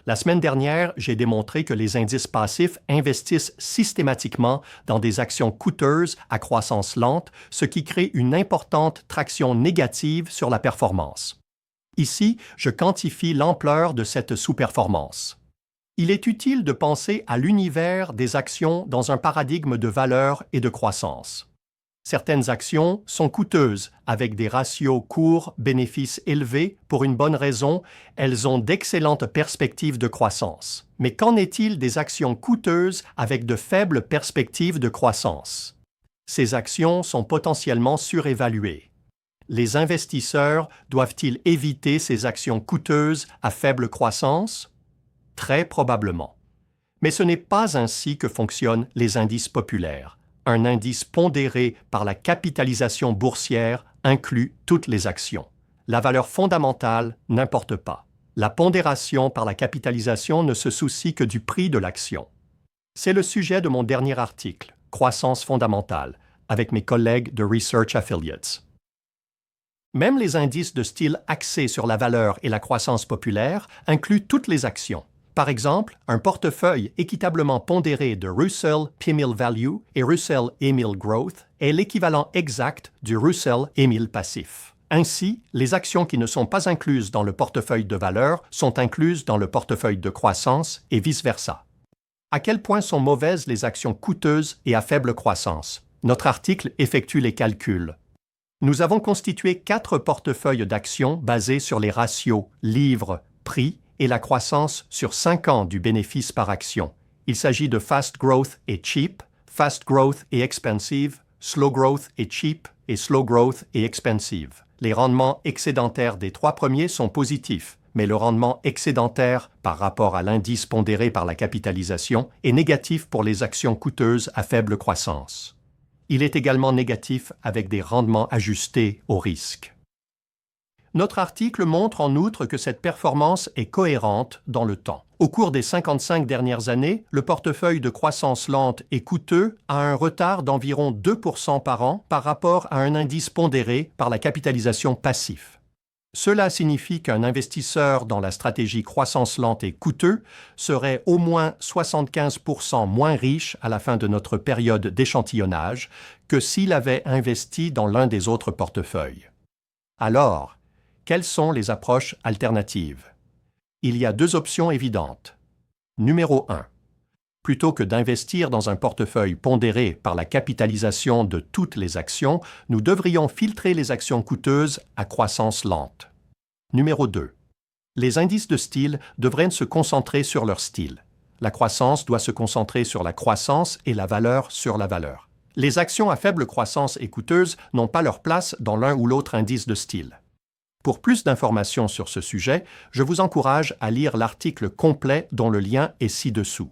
La semaine dernière, j'ai démontré que les indices passifs investissent systématiquement dans des actions coûteuses à croissance lente, ce qui crée une importante traction négative sur la performance. Ici, je quantifie l'ampleur de cette sous-performance. Il est utile de penser à l'univers des actions dans un paradigme de valeur et de croissance. Certaines actions sont coûteuses, avec des ratios cours-bénéfices élevés pour une bonne raison, elles ont d'excellentes perspectives de croissance. Mais qu'en est-il des actions coûteuses avec de faibles perspectives de croissance? Ces actions sont potentiellement surévaluées. Les investisseurs doivent-ils éviter ces actions coûteuses à faible croissance? Très probablement. Mais ce n'est pas ainsi que fonctionnent les indices populaires. Un indice pondéré par la capitalisation boursière inclut toutes les actions. La valeur fondamentale n'importe pas. La pondération par la capitalisation ne se soucie que du prix de l'action. C'est le sujet de mon dernier article, Croissance fondamentale, avec mes collègues de Research Affiliates. Même les indices de style axés sur la valeur et la croissance populaire incluent toutes les actions. Par exemple, un portefeuille équitablement pondéré de Russell PMIL Value et Russell EMIL Growth est l'équivalent exact du Russell EMIL passif. Ainsi, les actions qui ne sont pas incluses dans le portefeuille de valeur sont incluses dans le portefeuille de croissance et vice-versa. À quel point sont mauvaises les actions coûteuses et à faible croissance? Notre article effectue les calculs. Nous avons constitué 4 portefeuilles d'actions basés sur les ratios livre-prix et la croissance sur 5 ans du bénéfice par action. Il s'agit de Fast Growth et Cheap, Fast Growth et Expensive, Slow Growth et Cheap et Slow Growth et Expensive. Les rendements excédentaires des 3 premiers sont positifs, mais le rendement excédentaire par rapport à l'indice pondéré par la capitalisation est négatif pour les actions coûteuses à faible croissance. Il est également négatif avec des rendements ajustés au risque. Notre article montre en outre que cette performance est cohérente dans le temps. Au cours des 55 dernières années, le portefeuille de croissance lente et coûteux a un retard d'environ 2% par an par rapport à un indice pondéré par la capitalisation passif. Cela signifie qu'un investisseur dans la stratégie croissance lente et coûteux serait au moins 75% moins riche à la fin de notre période d'échantillonnage que s'il avait investi dans l'un des autres portefeuilles. Alors, quelles sont les approches alternatives? Il y a 2 options évidentes. Numéro 1. Plutôt que d'investir dans un portefeuille pondéré par la capitalisation de toutes les actions, nous devrions filtrer les actions coûteuses à croissance lente. Numéro 2. Les indices de style devraient se concentrer sur leur style. La croissance doit se concentrer sur la croissance et la valeur sur la valeur. Les actions à faible croissance et coûteuses n'ont pas leur place dans l'un ou l'autre indice de style. Pour plus d'informations sur ce sujet, je vous encourage à lire l'article complet dont le lien est ci-dessous.